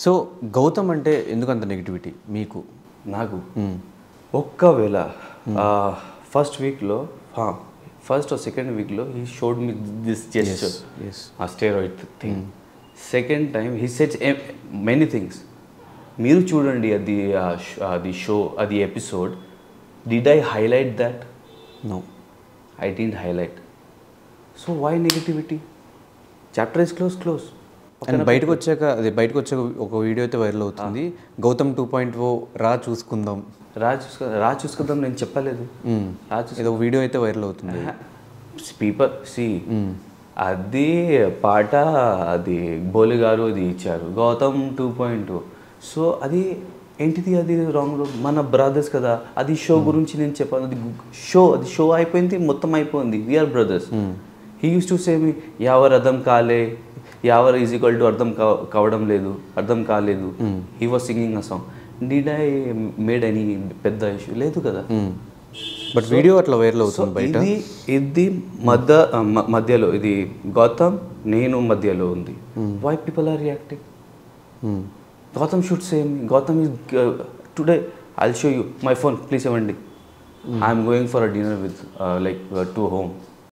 So Gautam అంటే ఎందుకంత negativity మీకు? నాకు ఒక్కవేళ ఫస్ట్ వీక్లో ఫస్ట్ ఆర్ సెకండ్ వీక్లో he showed me this gesture, ఆ steroid thing. Second time he sets many things. మీరు చూడండి అది షో, అది episode. Did I highlight that? No, I don't highlight. So why negativity? Chapter is close. And బయటకు వచ్చాక ఒక video అయితే viral అవుతుంది, గౌతమ్ 2.0 రా చూసుకుందాం. రా చూసుకుందాం నేను చెప్పలేదు. ఏదో వీడియో అయితే వైరల్ అవుతుంది. పీపుల్ సి అది పాట, అది బోలి గారు అది ఇచ్చారు, గౌతమ్ 2.0. సో అది ఏంటిది? అది రాంగ్. మన బ్రదర్స్ కదా. అది షో గురించి నేను చెప్పాను. అది షో అయిపోయింది, మొత్తం అయిపోయింది. We're brothers. He used to say me ఎవరు అర్థం కాలే, ఎవరు ఈజ్ ఈక్వల్ టు అర్థం కాలేదు. He was singing a song. Did I made any పెద్ద ఇష్యూ? లేదు కదా. బట్ వీడియో అట్లా వైరల్ అవుతుంది బయట. ఇది మధ్యలో ఇది గౌతమ్ నేను మధ్యలో ఉంది. Why people are reacting? Gautam should say me, Gautam is today I'll show you my phone, please ఇవ్వండి. I'm going for a dinner with like to home.